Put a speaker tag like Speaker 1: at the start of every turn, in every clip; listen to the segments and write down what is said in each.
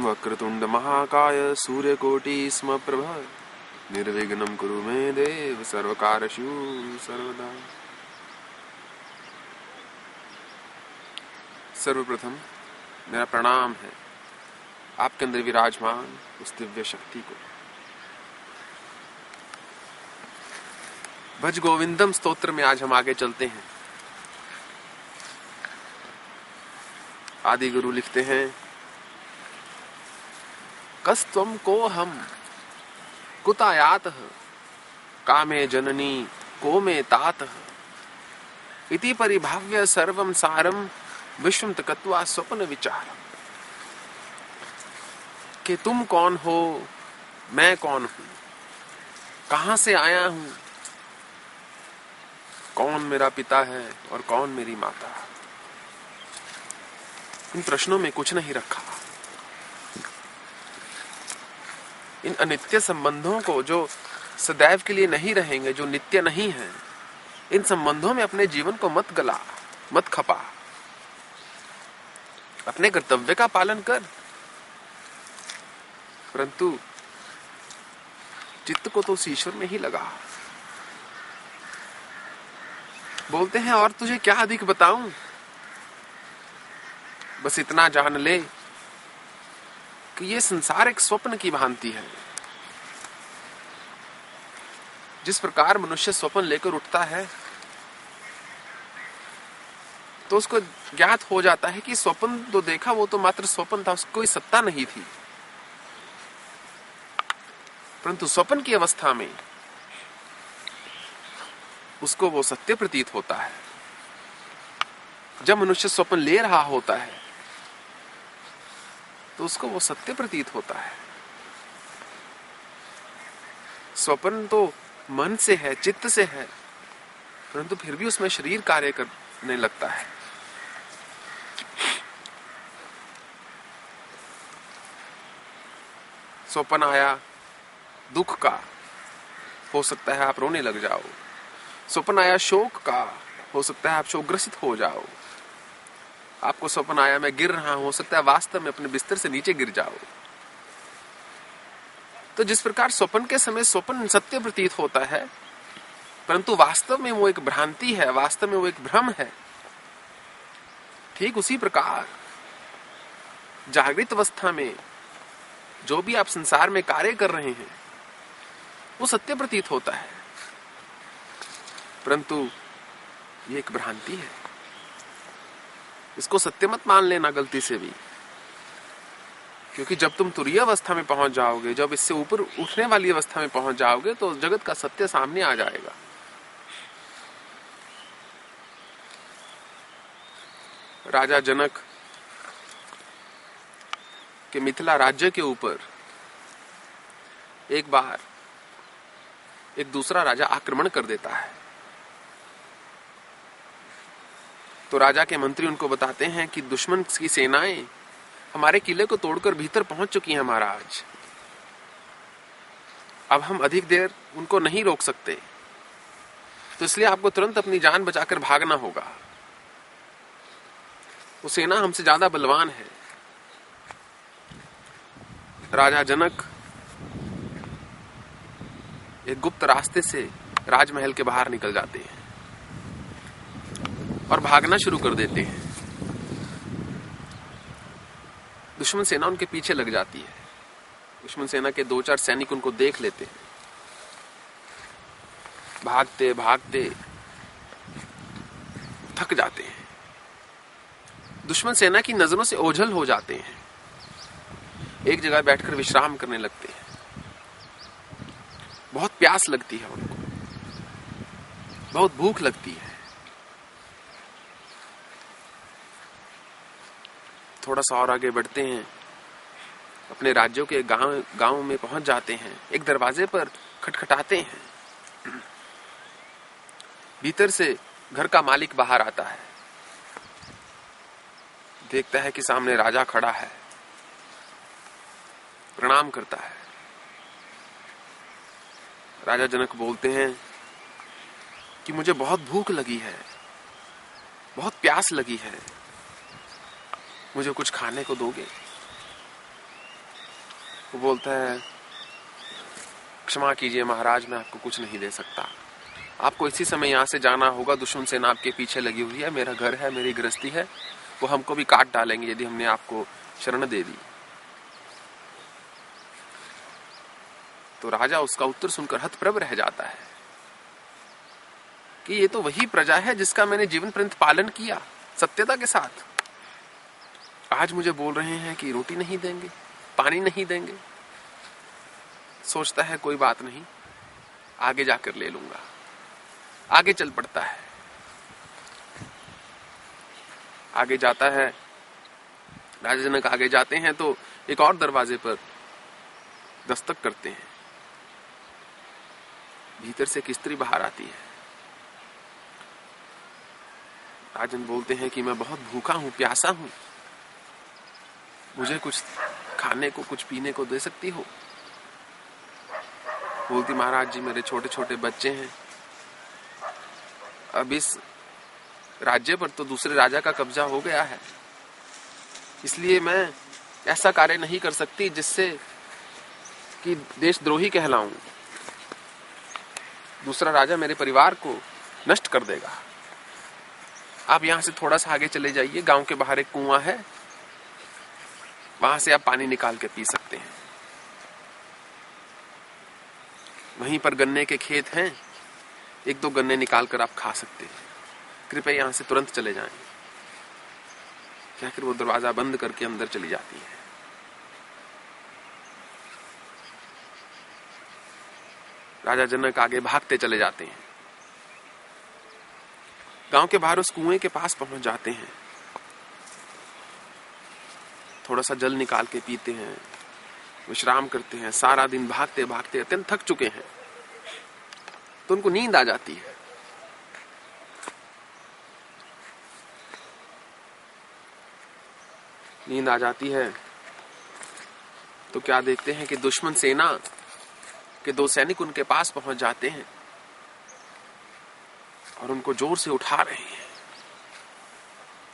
Speaker 1: वक्रतुंड महाकाय सूर्यकोटि समप्रभ निर्विघ्नं कुरु मे देव सर्वकारषु सर्वदा। सर्वप्रथम मेरा प्रणाम है आपके अंदर विराजमान उस दिव्य शक्ति को। भज गोविंदम स्तोत्र में आज हम आगे चलते हैं। आदि गुरु लिखते हैं, कस्त्वं को हम कुतायातः कामे जननी को मे तातः इति परिभाव्य सर्वं सारम विश्वं तकत्वा स्वप्न विचार। कि तुम कौन हो, मैं कौन हूं, कहां से आया हूं, कौन मेरा पिता है और कौन मेरी माता। इन प्रश्नों में कुछ नहीं रखा। इन अनित्य संबंधों को जो सदैव के लिए नहीं रहेंगे, जो नित्य नहीं है, इन संबंधों में अपने जीवन को मत गला, मत खपा। अपने कर्तव्य का पालन कर, परंतु चित्त को तो उस ईश्वर में ही लगा। बोलते हैं, और तुझे क्या अधिक बताऊं, बस इतना जान ले कि ये संसार एक स्वप्न की भांति है। जिस प्रकार मनुष्य स्वप्न लेकर उठता है तो उसको ज्ञात हो जाता है कि स्वप्न तो देखा वो तो मात्र स्वप्न था, उसकी कोई सत्ता नहीं थी। परंतु स्वप्न की अवस्था में उसको वो सत्य प्रतीत होता है। जब मनुष्य स्वप्न ले रहा होता है तो उसको वो सत्य प्रतीत होता है। स्वप्न तो मन से है, चित्त से है, परंतु फिर भी उसमें शरीर कार्य करने लगता है। स्वप्न आया दुख का, हो सकता है आप रोने लग जाओ। स्वप्न आया शोक का, हो सकता है आप शोकग्रसित हो जाओ। आपको स्वप्न आया मैं गिर रहा हूं, हो सकता है वास्तव में अपने बिस्तर से नीचे गिर जाओ। तो जिस प्रकार स्वप्न के समय स्वप्न सत्य प्रतीत होता है, परंतु वास्तव में वो एक भ्रांति है, वास्तव में वो एक भ्रम है, ठीक उसी प्रकार जागृत अवस्था में जो भी आप संसार में कार्य कर रहे हैं वो सत्य प्रतीत होता है, परंतु ये एक भ्रांति है। इसको सत्य मत मान लेना गलती से भी, क्योंकि जब तुम तुरीय अवस्था में पहुंच जाओगे, जब इससे ऊपर उठने वाली अवस्था में पहुंच जाओगे तो जगत का सत्य सामने आ जाएगा। राजा जनक के मिथिला राज्य के ऊपर एक बार एक दूसरा राजा आक्रमण कर देता है। तो राजा के मंत्री उनको बताते हैं कि दुश्मन की सेनाएं हमारे किले को तोड़कर भीतर पहुंच चुकी हैं महाराज। अब हम अधिक देर उनको नहीं रोक सकते, तो इसलिए आपको तुरंत अपनी जान बचाकर भागना होगा। वो सेना हमसे ज्यादा बलवान है। राजा जनक एक गुप्त रास्ते से राजमहल के बाहर निकल जाते हैं और भागना शुरू कर देते हैं। दुश्मन सेना उनके पीछे लग जाती है। दुश्मन सेना के 2-4 सैनिक उनको देख लेते हैं। भागते भागते थक जाते हैं, दुश्मन सेना की नजरों से ओझल हो जाते हैं। एक जगह बैठकर विश्राम करने लगते हैं। बहुत प्यास लगती है उनको, बहुत भूख लगती है। थोड़ा सा और आगे बढ़ते हैं, अपने राज्यों के गांव में पहुंच जाते हैं। एक दरवाजे पर खटखटाते हैं। भीतर से घर का मालिक बाहर आता है। देखता है कि सामने राजा खड़ा है, प्रणाम करता है। राजा जनक बोलते हैं कि मुझे बहुत भूख लगी है, बहुत प्यास लगी है, मुझे कुछ खाने को दोगे? वो बोलता है, क्षमा कीजिए महाराज, मैं आपको कुछ नहीं दे सकता। आपको इसी समय यहाँ से जाना होगा, दुश्मन सेना आपके पीछे लगी हुई है, मेरा घर है, मेरी गृहस्थी है, वो हमको भी काट डालेंगे यदि हमने आपको शरण दे दी। तो राजा उसका उत्तर सुनकर हतप्रभ रह जाता है कि ये तो वही प्रजा है जिसका मैंने जीवन पर्यंत पालन किया सत्यता के साथ। आज मुझे बोल रहे हैं कि रोटी नहीं देंगे, पानी नहीं देंगे। सोचता है कोई बात नहीं, आगे जाकर ले लूंगा। आगे चल पड़ता है, आगे जाता है। राजा जनक आगे जाते हैं तो एक और दरवाजे पर दस्तक करते हैं। भीतर से एक स्त्री बाहर आती है। राजन बोलते हैं कि मैं बहुत भूखा हूं, प्यासा हूं, मुझे कुछ खाने को, कुछ पीने को दे सकती हो? बोलती, महाराज जी मेरे छोटे छोटे बच्चे हैं, अब इस राज्य पर तो दूसरे राजा का कब्जा हो गया है, इसलिए मैं ऐसा कार्य नहीं कर सकती जिससे कि देशद्रोही कहलाऊं। दूसरा राजा मेरे परिवार को नष्ट कर देगा। आप यहां से थोड़ा सा आगे चले जाइए, गांव के बाहर एक कुआं है, वहां से आप पानी निकाल के पी सकते हैं। वहीं पर गन्ने के खेत हैं, एक दो गन्ने निकाल कर आप खा सकते हैं। कृपया यहां से तुरंत चले जाएं। कहकर वो दरवाजा बंद करके अंदर चली जाती है। राजा जनक आगे भागते चले जाते हैं। गांव के बाहर उस कुएं के पास पहुंच जाते हैं। थोड़ा सा जल निकाल के पीते हैं, विश्राम करते हैं। सारा दिन भागते भागते अत्यंत थक चुके हैं, तो उनको नींद आ जाती है। नींद आ जाती है तो क्या देखते हैं कि दुश्मन सेना के दो सैनिक उनके पास पहुंच जाते हैं और उनको जोर से उठा रहे हैं।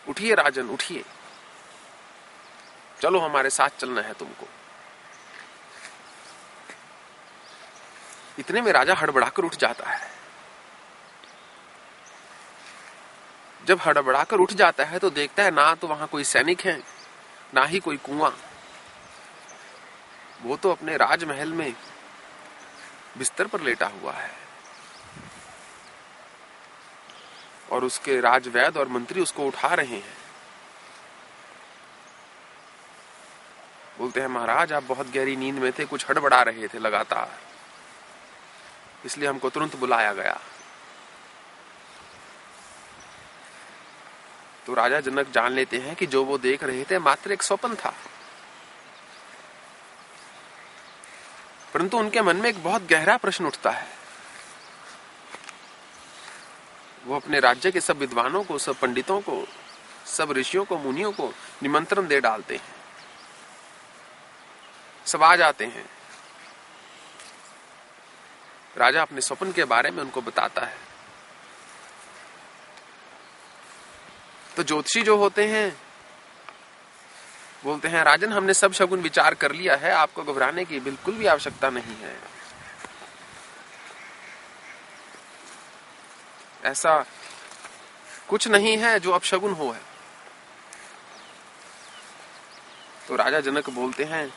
Speaker 1: उठिए राजन, उठिए, चलो हमारे साथ चलना है तुमको। इतने में राजा हड़बड़ाकर उठ जाता है। जब हड़बड़ाकर उठ जाता है तो देखता है ना तो वहां कोई सैनिक है, ना ही कोई कुआं। वो तो अपने राजमहल में बिस्तर पर लेटा हुआ है और उसके राजवैद्य और मंत्री उसको उठा रहे हैं। बोलते हैं, महाराज आप बहुत गहरी नींद में थे, कुछ हड़बड़ा रहे थे लगातार, इसलिए हमको तुरंत बुलाया गया। तो राजा जनक जान लेते हैं कि जो वो देख रहे थे मात्र एक स्वप्न था, परंतु उनके मन में एक बहुत गहरा प्रश्न उठता है। वो अपने राज्य के सब विद्वानों को, सब पंडितों को, सब ऋषियों को, मुनियों को निमंत्रण दे डालते हैं। सब आ जाते हैं। राजा अपने स्वप्न के बारे में उनको बताता है। तो ज्योतिषी जो होते हैं बोलते हैं, राजन हमने सब शगुन विचार कर लिया है, आपको घबराने की बिल्कुल भी आवश्यकता नहीं है। ऐसा कुछ नहीं है जो अपशगुन हो है। तो राजा जनक बोलते हैं,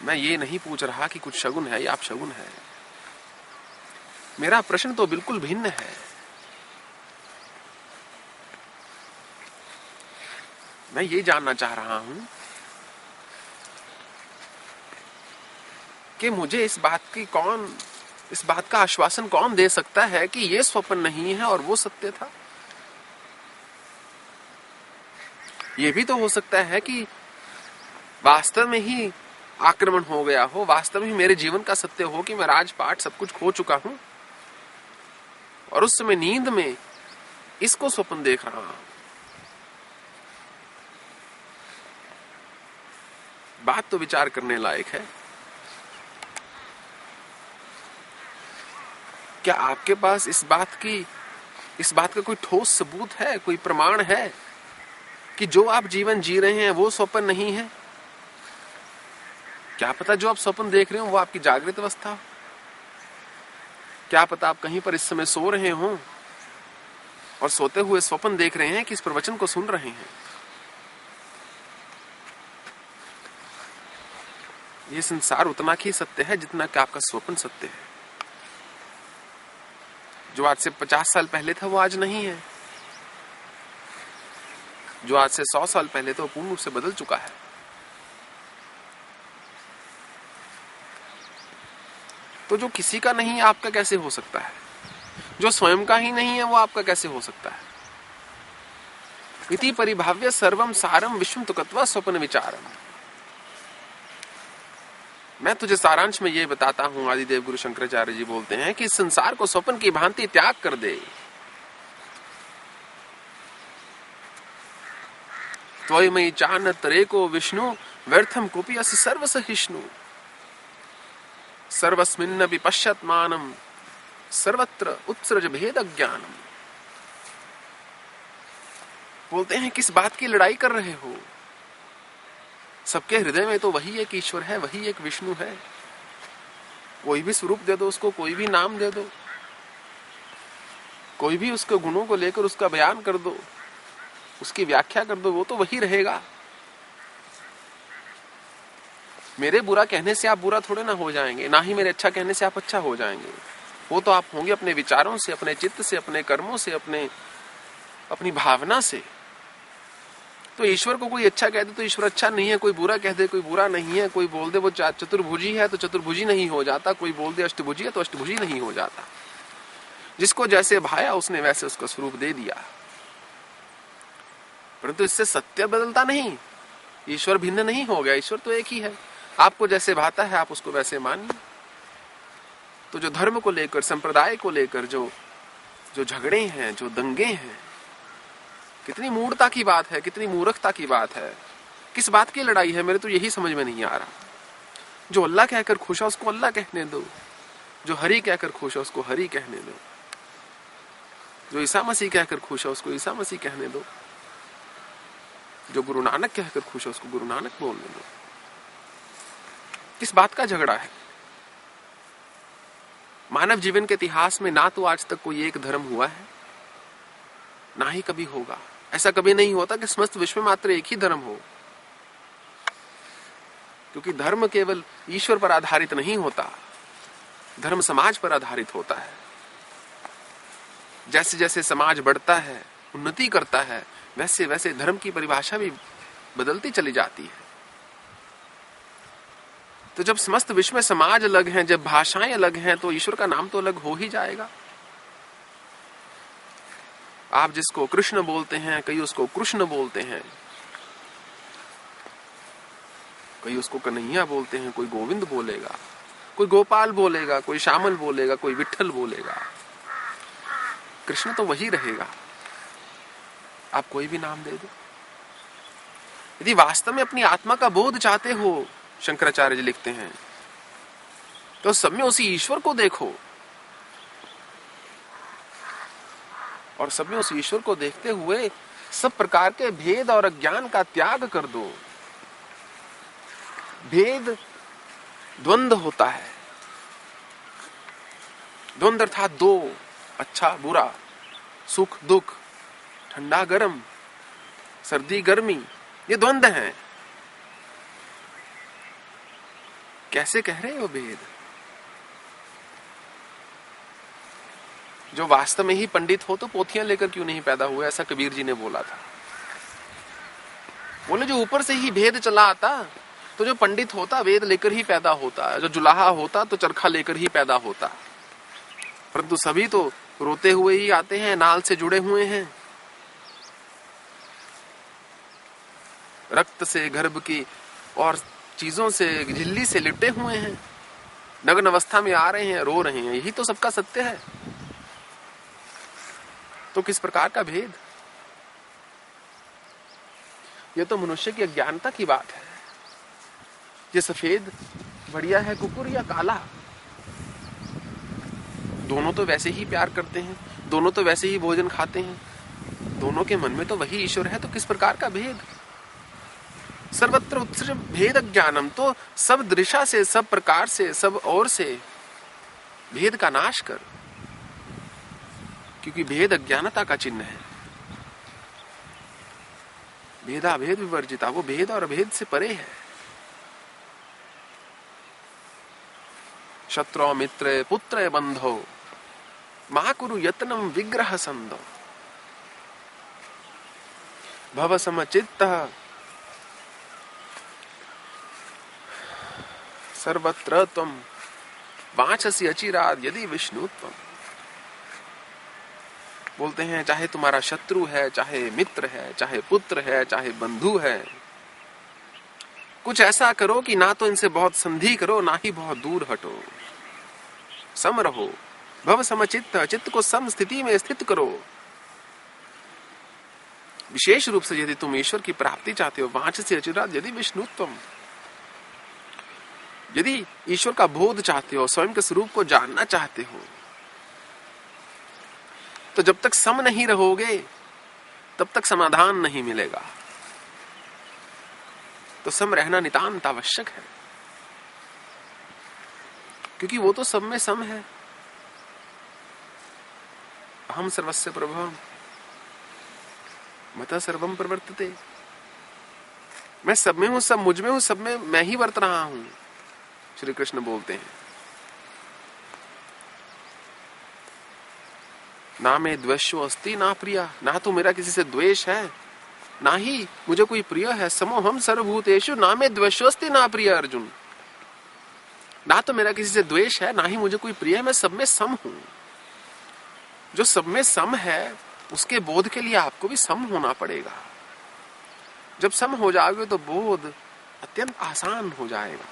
Speaker 1: मैं ये नहीं पूछ रहा कि कुछ शगुन है या अपशगुन है, मेरा प्रश्न तो बिल्कुल भिन्न है। मैं ये जानना चाह रहा हूं कि मुझे इस बात का आश्वासन कौन दे सकता है कि ये स्वप्न नहीं है और वो सत्य था। ये भी तो हो सकता है कि वास्तव में ही आक्रमण हो गया हो, वास्तव में ही मेरे जीवन का सत्य हो कि मैं राजपाट सब कुछ खो चुका हूं और उस समय नींद में इसको स्वप्न देख रहा हूं। बात तो विचार करने लायक है। क्या आपके पास इस बात का कोई ठोस सबूत है, कोई प्रमाण है कि जो आप जीवन जी रहे हैं वो स्वप्न नहीं है? क्या पता जो आप स्वप्न देख रहे हो वो आपकी जागृत अवस्था हो। क्या पता आप कहीं पर इस समय सो रहे हो और सोते हुए स्वप्न देख रहे हैं कि इस प्रवचन को सुन रहे हैं। ये संसार उतना ही सत्य है जितना कि आपका स्वप्न सत्य है। जो आज से 50 साल पहले था वो आज नहीं है। जो आज से 100 साल पहले था वो पूर्ण रूप से बदल चुका है। तो जो किसी का नहीं है आपका कैसे हो सकता है? जो स्वयं का ही नहीं है वो आपका कैसे हो सकता है? इति परिभाव्य सर्वम सारम विश्वम तुकत्वा स्वप्न विचारम। मैं तुझे सारांश में ये बताता हूं, आदिदेव गुरु शंकराचार्य जी बोलते हैं कि इस संसार को स्वप्न की भांति त्याग कर दे। त्वयि चान तरेको विष्णु व्यर्थम कुपि असि सर्वसहिष्णु सर्वस्मिन्न विपश्यत्मानम सर्वत्र उत्सृज भेद ज्ञानम। बोलते हैं किस बात की लड़ाई कर रहे हो? सबके हृदय में तो वही एक ईश्वर है, वही एक विष्णु है। कोई भी स्वरूप दे दो उसको, कोई भी नाम दे दो, कोई भी उसके गुणों को लेकर उसका बयान कर दो, उसकी व्याख्या कर दो, वो तो वही रहेगा। मेरे बुरा कहने से आप बुरा थोड़े ना हो जाएंगे, ना ही मेरे अच्छा कहने से आप अच्छा हो जाएंगे। वो तो आप होंगे अपने विचारों से, अपने चित्त से, अपने कर्मों से, अपनी भावना से। तो ईश्वर को कोई अच्छा कह दे तो ईश्वर अच्छा नहीं है, कोई बुरा कह दे कोई बुरा नहीं है, कोई बोल दे वो चतुर्भुजी है तो चतुर्भुजी नहीं हो जाता, कोई बोल दे अष्टभुजी है तो अष्टभुजी नहीं हो जाता। जिसको जैसे भाया उसने वैसे उसका स्वरूप दे दिया, परंतु इससे सत्य बदलता नहीं। ईश्वर भिन्न नहीं हो गया, ईश्वर तो एक ही है। आपको जैसे भाता है आप उसको वैसे मानिए। तो जो धर्म को लेकर, संप्रदाय को लेकर जो झगड़े हैं, जो दंगे हैं, कितनी मूढ़ता की बात है, कितनी मूर्खता की बात है। किस बात की लड़ाई है? मेरे तो यही समझ में नहीं आ रहा। जो अल्लाह कहकर खुश है उसको अल्लाह कहने दो, जो हरि कहकर खुश है उसको हरि कहने दो, जो ईसा मसीह कहकर खुश है उसको ईसा मसीह कहने दो, जो गुरु नानक कहकर खुश है उसको गुरु नानक बोलने दो। किस बात का झगड़ा है? मानव जीवन के इतिहास में ना तो आज तक कोई एक धर्म हुआ है, ना ही कभी होगा। ऐसा कभी नहीं होता कि समस्त विश्व में मात्र एक ही धर्म हो, क्योंकि धर्म केवल ईश्वर पर आधारित नहीं होता, धर्म समाज पर आधारित होता है। जैसे जैसे समाज बढ़ता है, उन्नति करता है, वैसे वैसे धर्म की परिभाषा भी बदलती चली जाती है। तो जब समस्त विश्व में समाज अलग हैं, जब भाषाएं अलग हैं, तो ईश्वर का नाम तो अलग हो ही जाएगा। आप जिसको कृष्ण बोलते हैं, कई उसको कृष्ण बोलते हैं, कई उसको कन्हैया बोलते हैं, कोई गोविंद बोलेगा, कोई गोपाल बोलेगा, कोई श्यामल बोलेगा, कोई विठल बोलेगा। कृष्ण तो वही रहेगा, आप कोई भी नाम दे दो। यदि वास्तव में अपनी आत्मा का बोध चाहते हो, शंकराचार्य जी लिखते हैं, तो सब में उसी ईश्वर को देखो और सब में उस ईश्वर को देखते हुए सब प्रकार के भेद और अज्ञान का त्याग कर दो। भेद द्वंद्व होता है। द्वंद्व अर्थात दो, अच्छा बुरा, सुख दुख, ठंडा गर्म, सर्दी गर्मी, ये द्वंद्व हैं। कैसे कह रहे हो भेद? जो वास्तव में ही पंडित हो तो पोथियां लेकर क्यों नहीं पैदा हुए, ऐसा कबीर जी ने बोला था। बोले जो ऊपर से ही भेद चला आता तो जो पंडित होता वेद लेकर ही पैदा होता, जो जुलाहा होता तो चरखा लेकर ही पैदा होता। परंतु सभी तो रोते हुए ही आते हैं, नाल से जुड़े हुए हैं, रक्त से, गर्भ की और चीजों से, झिल्ली से लिपटे हुए हैं, नग्न अवस्था में आ रहे हैं, रो रहे हैं। यही तो सबका सत्य है। तो किस प्रकार का भेद? ये तो मनुष्य की अज्ञानता की बात है। ये सफेद बढ़िया है कुकुर या काला, दोनों तो वैसे ही प्यार करते हैं, दोनों तो वैसे ही भोजन खाते हैं, दोनों के मन में तो वही ईश्वर है, तो किस प्रकार का भेद? सर्वत्र उत्सृज भेद ज्ञानम, तो सब दृशा से, सब प्रकार से, सब ओर से भेद का नाश कर, क्योंकि भेद अज्ञानता का चिन्ह है। भेदा भेद विवर्जिता, वो भेद और भेद से परे है। शत्रु मित्र पुत्र बंधो मा कुरु यत्नम विग्रह संदो भव समचित्त सर्वत्र त्वं वांछसि अचिराद यदि विष्णु त्वं। बोलते हैं चाहे तुम्हारा शत्रु है, चाहे मित्र है, चाहे पुत्र है, चाहे बंधु है, कुछ ऐसा करो कि ना तो इनसे बहुत संधि करो, ना ही बहुत दूर हटो, सम रहो। भव समचित्त, चित्त को सम स्थिति में स्थित करो। विशेष रूप से यदि तुम ईश्वर की प्राप्ति चाहते हो, वांछसि अचिराद यदि विष्णुत्वम, यदि ईश्वर का बोध चाहते हो, स्वयं के स्वरूप को जानना चाहते हो, तो जब तक सम नहीं रहोगे तब तक समाधान नहीं मिलेगा। तो सम रहना नितांत आवश्यक है, क्योंकि वो तो सब में सम है। अहम सर्वस्य प्रभवम मता सर्वम प्रवर्तते, मैं सब में हूं, सब मुझ में हूं, सब में मैं ही वर्त रहा हूं, श्री कृष्ण बोलते हैं। ना मैं द्वेषो अस्ति ना प्रिया, ना तो मेरा किसी से द्वेष है, ना ही मुझे कोई प्रिय है। समो हम सर्वभूतेषु ना मैं द्वेषो अस्ति ना प्रिय अर्जुन, ना तो मेरा किसी से द्वेष है, ना ही मुझे कोई प्रिय है, मैं सब में सम हूं। जो सब में सम है उसके बोध के लिए आपको भी सम होना पड़ेगा। जब सम हो जाओगे तो बोध अत्यंत आसान हो जाएगा,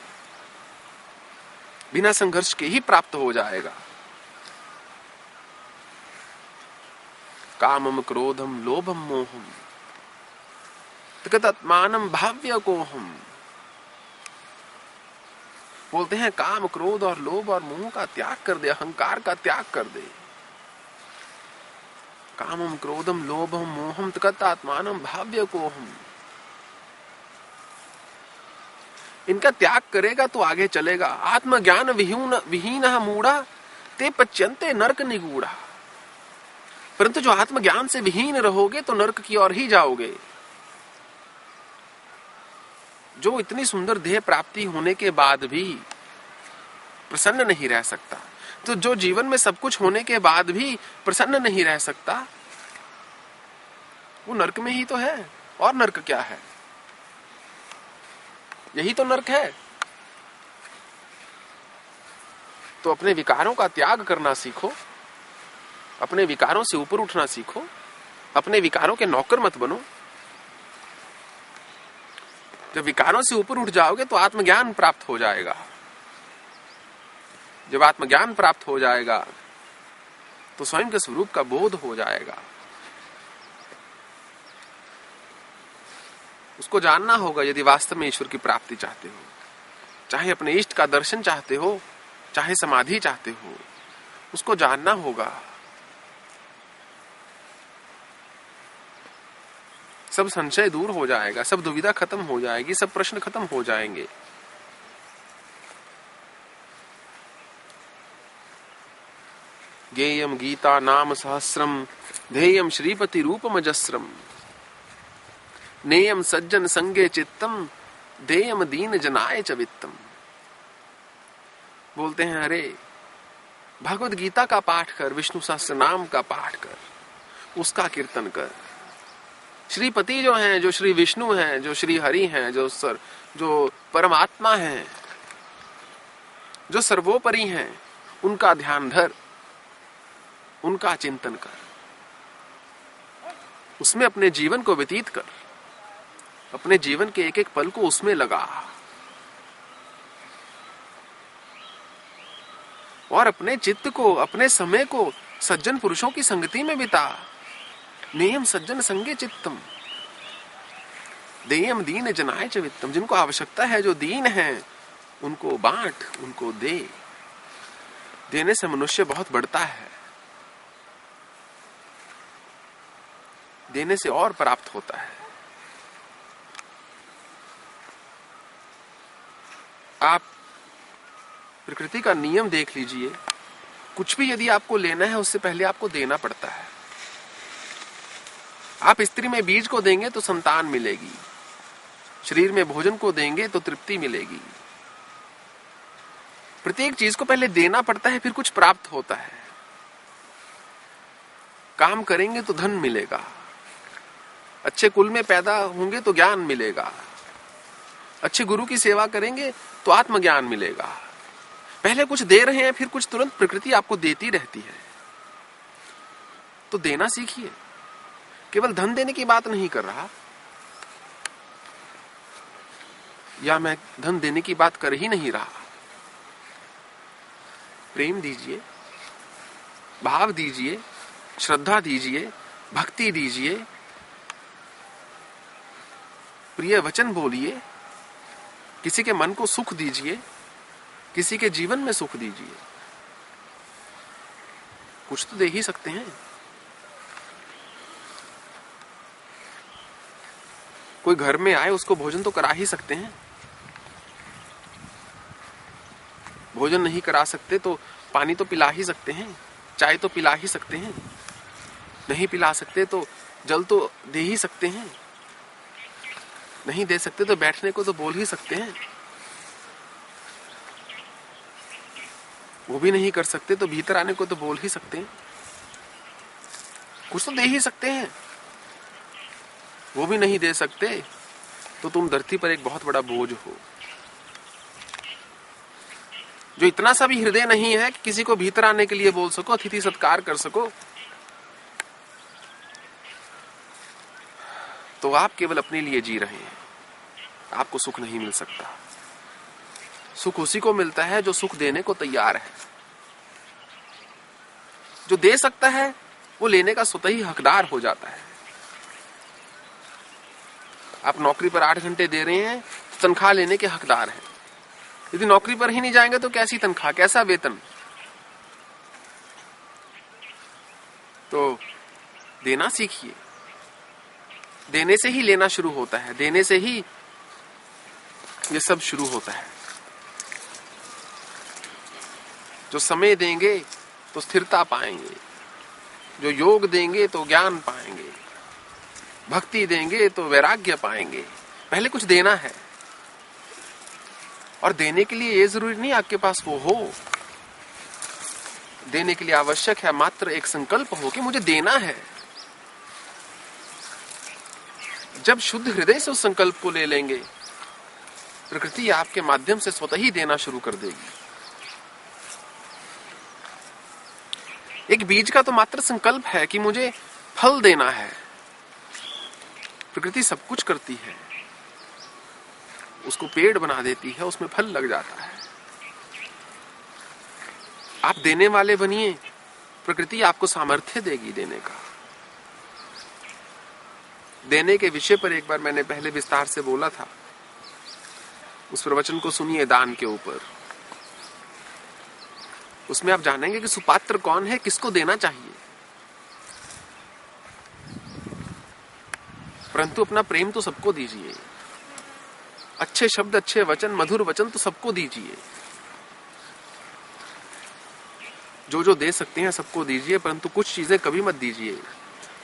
Speaker 1: बिना संघर्ष के ही प्राप्त हो जाएगा। कामम क्रोधम लोभम मोहम तत्मानम भाव्य कोहम। बोलते हैं काम क्रोध और लोभ और मोह का त्याग कर दे, अहंकार का त्याग कर दे। कामम क्रोधम लोभम मोहम तत्मानम भाव्य कोहम। इनका त्याग करेगा तो आगे चलेगा। आत्मज्ञान विहीन मूढ़ा ते पच्यन्ते नरक निगूढ़ा। परंतु जो आत्मज्ञान से विहीन रहोगे तो नरक की ओर ही जाओगे। जो इतनी सुंदर देह प्राप्ति होने के बाद भी प्रसन्न नहीं रह सकता, तो जो जीवन में सब कुछ होने के बाद भी प्रसन्न नहीं रह सकता, वो नरक में ही तो है। और नरक क्या है? यही तो नरक है। तो अपने विकारों का त्याग करना सीखो, अपने विकारों से ऊपर उठना सीखो, अपने विकारों के नौकर मत बनो। जब विकारों से ऊपर उठ जाओगे तो आत्मज्ञान प्राप्त हो जाएगा। जब आत्मज्ञान प्राप्त हो जाएगा तो स्वयं के स्वरूप का बोध हो जाएगा। उसको जानना होगा यदि वास्तव में ईश्वर की प्राप्ति चाहते हो। चाहे अपने इष्ट का दर्शन चाहते हो, चाहे समाधि चाहते हो, उसको जानना होगा। सब संशय दूर हो जाएगा, सब दुविधा खत्म हो जाएगी, सब प्रश्न खत्म हो जाएंगे। गेयम गीता नाम सहस्रम ध्येयम श्रीपति रूपमजस्रम नेयम सज्जन संगे चित्तम देयम दीन जनाय च वित्तम। बोलते हैं अरे भगवत गीता का पाठ कर, विष्णु सहस्त्र नाम का पाठ कर, उसका कीर्तन कर। श्रीपति जो हैं, जो श्री विष्णु हैं, जो श्री हरि हैं, जो परमात्मा हैं, जो सर्वोपरि हैं, उनका ध्यान धर, उनका चिंतन कर, उसमें अपने जीवन को व्यतीत कर, अपने जीवन के एक एक पल को उसमें लगा और अपने चित्त को, अपने समय को सज्जन पुरुषों की संगति में बिता। नियम सज्जन संगे चित्तम देयम दीन जनाय च वित्तम। जिनको आवश्यकता है, जो दीन हैं, उनको बांट, उनको दे। देने से मनुष्य बहुत बढ़ता है। देने से और प्राप्त होता है। आप प्रकृति का नियम देख लीजिए, कुछ भी यदि आपको लेना है उससे पहले आपको देना पड़ता है। आप स्त्री में बीज को देंगे तो संतान मिलेगी, शरीर में भोजन को देंगे तो तृप्ति मिलेगी। प्रत्येक चीज को पहले देना पड़ता है, फिर कुछ प्राप्त होता है। काम करेंगे तो धन मिलेगा, अच्छे कुल में पैदा होंगे तो ज्ञान मिलेगा, अच्छे गुरु की सेवा करेंगे तो आत्मज्ञान मिलेगा। पहले कुछ दे रहे हैं, फिर कुछ तुरंत प्रकृति आपको देती रहती है। तो देना सीखिए। केवल धन देने की बात नहीं कर रहा, या मैं धन देने की बात कर ही नहीं रहा। प्रेम दीजिए, भाव दीजिए, श्रद्धा दीजिए, भक्ति दीजिए, प्रिय वचन बोलिए, किसी के मन को सुख दीजिए, किसी के जीवन में सुख दीजिए। कुछ तो दे ही सकते हैं। कोई घर में आए उसको भोजन तो करा ही सकते हैं। भोजन नहीं करा सकते तो पानी तो पिला ही सकते हैं, चाय तो पिला ही सकते हैं। नहीं पिला सकते तो जल तो दे ही सकते हैं। नहीं दे सकते तो बैठने को तो बोल ही सकते हैं। वो भी नहीं कर सकते तो भीतर आने को तो बोल ही सकते हैं। कुछ तो दे ही सकते हैं। वो भी नहीं दे सकते तो तुम धरती पर एक बहुत बड़ा बोझ हो। जो इतना सा भी हृदय नहीं है कि किसी को भीतर आने के लिए बोल सको, अतिथि सत्कार कर सको, तो आप केवल अपने लिए जी रहे हैं। आपको सुख नहीं मिल सकता। सुख उसी को मिलता है जो सुख देने को तैयार है। जो दे सकता है वो लेने का स्वतः ही हकदार हो जाता है। आप नौकरी पर 8 घंटे दे रहे हैं, तनख्वाह लेने के हकदार हैं। यदि नौकरी पर ही नहीं जाएंगे तो कैसी तनख्वाह, कैसा वेतन? तो देना सीखिए। देने से ही लेना शुरू होता है, देने से ही ये सब शुरू होता है। जो समय देंगे तो स्थिरता पाएंगे, जो योग देंगे तो ज्ञान पाएंगे, भक्ति देंगे तो वैराग्य पाएंगे। पहले कुछ देना है, और देने के लिए ये जरूरी नहीं आपके पास वो हो। देने के लिए आवश्यक है मात्र एक संकल्प हो कि मुझे देना है। जब शुद्ध हृदय से उस संकल्प को ले लेंगे, प्रकृति आपके माध्यम से स्वतः ही देना शुरू कर देगी। एक बीज का तो मात्र संकल्प है कि मुझे फल देना है। प्रकृति सब कुछ करती है, उसको पेड़ बना देती है, उसमें फल लग जाता है। आप देने वाले बनिए, प्रकृति आपको सामर्थ्य देगी देने का। देने के विषय पर एक बार मैंने पहले विस्तार से बोला था, उस प्रवचन को सुनिए दान के ऊपर। उसमें आप जानेंगे कि सुपात्र कौन है, किसको देना चाहिए। परंतु अपना प्रेम तो सबको दीजिए, अच्छे शब्द, अच्छे वचन, मधुर वचन तो सबको दीजिए। जो दे सकते हैं सबको दीजिए, परंतु कुछ चीजें कभी मत दीजिए।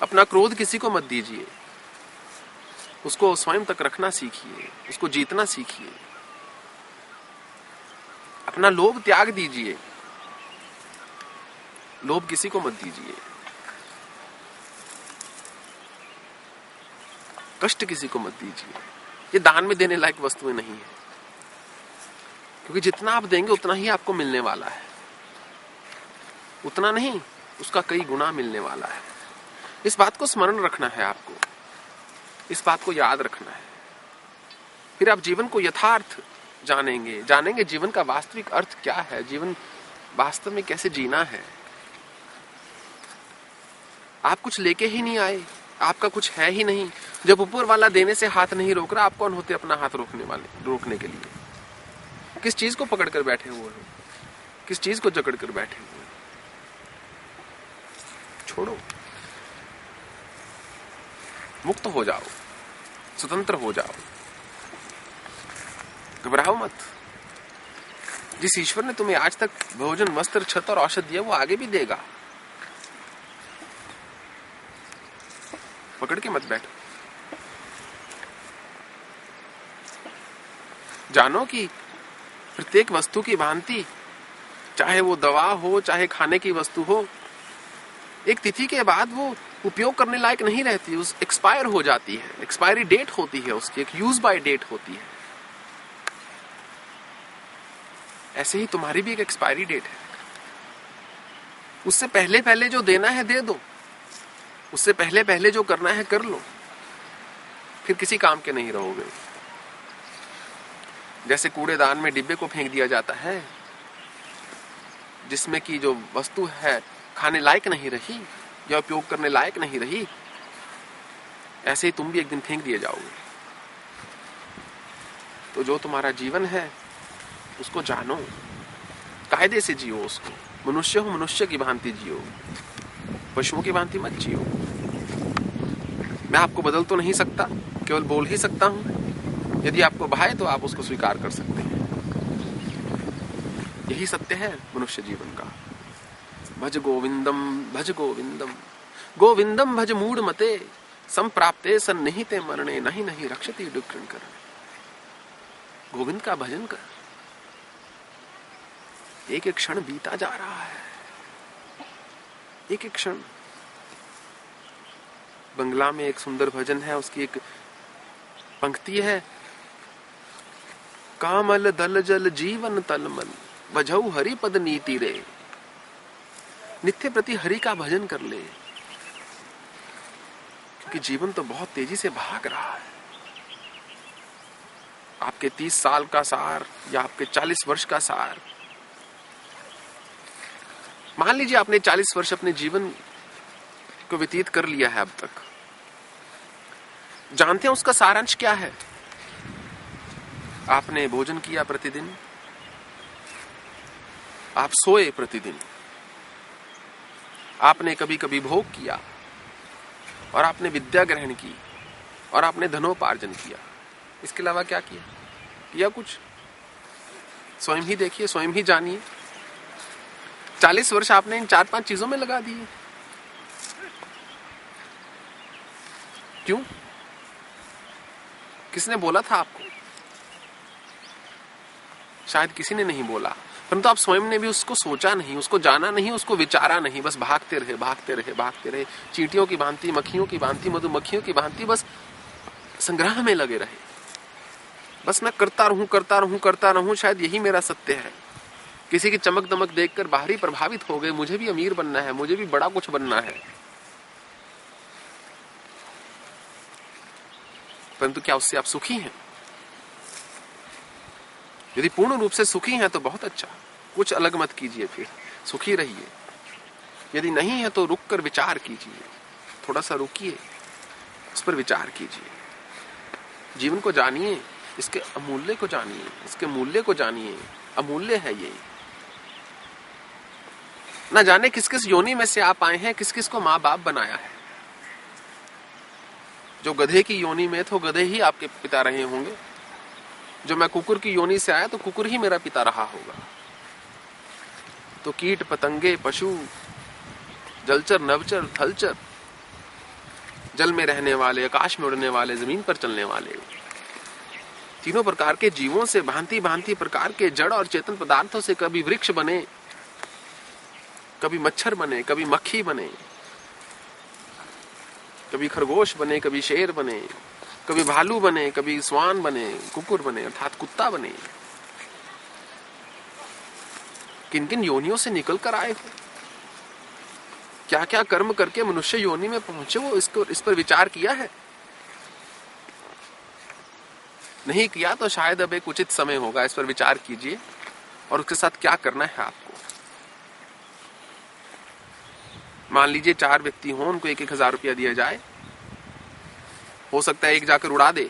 Speaker 1: अपना क्रोध किसी को मत दीजिए, उसको स्वयं तक रखना सीखिए, उसको जीतना सीखिए। अपना लोभ त्याग दीजिए, लोभ किसी को मत दीजिए। कष्ट किसी को मत दीजिए। ये दान में देने लायक वस्तुएं नहीं है, क्योंकि जितना आप देंगे उतना ही आपको मिलने वाला है। उतना नहीं, उसका कई गुना मिलने वाला है। इस बात को स्मरण रखना है आपको, इस बात को याद रखना है। फिर आप जीवन को यथार्थ जानेंगे जीवन का वास्तविक अर्थ क्या है, जीवन वास्तव में कैसे जीना है। आप कुछ लेके ही नहीं आए, आपका कुछ है ही नहीं। जब ऊपर वाला देने से हाथ नहीं रोक रहा, आप कौन होते अपना हाथ रोकने के लिए? किस चीज को पकड़ कर बैठे हुए हो, किस चीज को जकड़ कर बैठे हुए? छोड़ो। मुक्त हो जाओ, स्वतंत्र हो जाओ। घबराओ मत। जिस ईश्वर ने तुम्हें आज तक भोजन, वस्त्र, छत और औषध दिया, वो आगे भी देगा। पकड़ के मत बैठो। जानो कि प्रत्येक वस्तु की भांति, चाहे वो दवा हो, चाहे खाने की वस्तु हो, एक तिथि के बाद वो उपयोग करने लायक नहीं रहती, उस एक्सपायर हो जाती है। एक्सपायरी डेट होती है उसकी, एक यूज बाय डेट होती है। ऐसे ही तुम्हारी भी एक एक्सपायरी डेट है। उससे पहले पहले जो देना है दे दो, उससे पहले पहले जो करना है कर लो, फिर किसी काम के नहीं रहोगे। जैसे कूड़ेदान में डिब्बे को फेंक दिया जाता है जिसमें की जो वस्तु है खाने लायक नहीं रही या उपयोग करने लायक नहीं रही, ऐसे ही तुम भी एक दिन फेंक दिए जाओगे। तो जो तुम्हारा जीवन है उसको जानो, कायदे से जियो उसको। मनुष्य हो, मनुष्य की भांति जियो, पशुओं की भांति मत जियो। मैं आपको बदल तो नहीं सकता, केवल बोल ही सकता हूं। यदि आपको भाए तो आप उसको स्वीकार कर सकते हैं। यही सत्य है मनुष्य जीवन का। भज गोविंदम, भज गोविंदम, गोविंदम भज मूढ़ मते, संप्राप्ते सन्निहिते मरणे, नहीं नहीं रक्षति दुष्कृण कर। गोविंद का भजन कर। एक एक क्षण बीता जा रहा है, एक एक क्षण। बंगला में एक सुंदर भजन है, उसकी एक पंक्ति है, कामल दल जल जीवन तलमल, बझऊ हरि पद नीति रे। नित्य प्रति हरि का भजन कर ले, क्योंकि जीवन तो बहुत तेजी से भाग रहा है। आपके 30 साल का सार या आपके 40 वर्ष का सार, मान लीजिए आपने 40 वर्ष अपने जीवन को व्यतीत कर लिया है अब तक। जानते हैं उसका सारांश क्या है? आपने भोजन किया प्रतिदिन, आप सोए प्रतिदिन, आपने कभी कभी भोग किया, और आपने विद्या ग्रहण की, और आपने धनोपार्जन किया। इसके अलावा क्या किया कुछ? स्वयं ही देखिए, स्वयं ही जानिए। 40 वर्ष आपने इन 4-5 चीजों में लगा दिए। क्यों? किसने बोला था आपको? शायद किसी ने नहीं बोला, परंतु आप स्वयं ने भी उसको सोचा नहीं, उसको जाना नहीं, उसको विचारा नहीं। बस भागते रहे, भागते रहे, भागते रहे, चींटियों की भांति, मक्खियों की भांति, मधुमक्खियों की भांति बस संग्रह में लगे रहे। बस मैं करता रहूं, करता रहूं, करता रहूं, शायद यही मेरा सत्य है। किसी की चमक दमक देखकर बाहरी प्रभावित हो गए, मुझे भी अमीर बनना है, मुझे भी बड़ा कुछ बनना है। परंतु क्या उससे आप सुखी हैं? यदि पूर्ण रूप से सुखी हैं तो बहुत अच्छा, कुछ अलग मत कीजिए, फिर सुखी रहिए। यदि नहीं है तो रुक कर विचार कीजिए, थोड़ा सा रुकिए, उस पर विचार कीजिए। जीवन को जानिए, इसके अमूल्य को जानिए, इसके मूल्य को जानिए। अमूल्य है ये। ना जाने किस किस योनि में से आप आए हैं, किस किस को माँ बाप बनाया है। जो गधे की योनि में थे, गधे ही आपके पिता रहे होंगे। जो मैं कुकुर की योनि से आया तो कुकुर ही मेरा पिता रहा होगा। तो कीट पतंगे, पशु, जलचर, नभचर, थलचर, जल में रहने वाले, आकाश में उड़ने वाले, जमीन पर चलने वाले, तीनों प्रकार के जीवों से, भांति भांति प्रकार के जड़ और चेतन पदार्थों से कभी वृक्ष बने, कभी मच्छर बने, कभी मक्खी बने, कभी खरगोश बने, कभी शेर बने, कभी भालू बने, कभी स्वान बने, कुकुर बने अर्थात कुत्ता बने। किन किन योनियों से निकल कर आए हो, क्या क्या कर्म करके मनुष्य योनि में पहुंचे हो, इस पर विचार किया है? नहीं किया तो शायद अब एक उचित समय होगा, इस पर विचार कीजिए और उसके साथ क्या करना है आपको। मान लीजिए 4 व्यक्ति हों, उनको 1-1 हजार रुपया दिया जाए। हो सकता है एक जाकर उड़ा दे,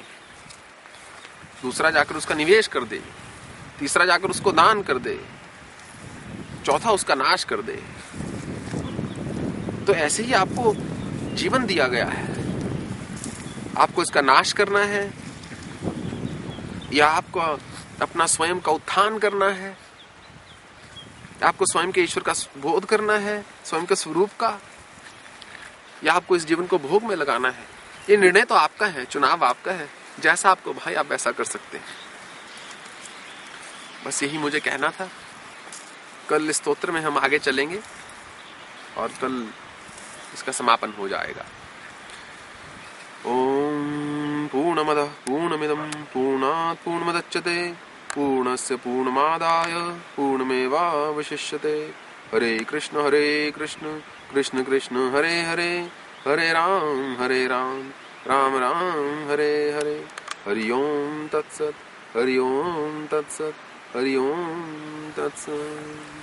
Speaker 1: दूसरा जाकर उसका निवेश कर दे, तीसरा जाकर उसको दान कर दे, चौथा उसका नाश कर दे। तो ऐसे ही आपको जीवन दिया गया है। आपको इसका नाश करना है या आपको अपना स्वयं का उत्थान करना है, आपको स्वयं के ईश्वर का बोध करना है, स्वयं के स्वरूप का, या आपको इस जीवन को भोग में लगाना है। ये निर्णय तो आपका है, चुनाव आपका है, जैसा आपको भाई आप वैसा कर सकते हैं। बस यही मुझे कहना था। कल स्तोत्र में हम आगे चलेंगे और कल इसका समापन हो जाएगा। ओम पूर्णमदः पूर्णमिदं पूर्णात् पूर्णमुदच्यते पूर्णस्य पूर्णमादाय पूर्णमेवावशिष्यते। हरे कृष्ण कृष्ण कृष्ण हरे हरे, हरे राम राम राम हरे हरे। हरि ओम तत्सत, हरि ओम तत्सत, हरि ओम तत्सत।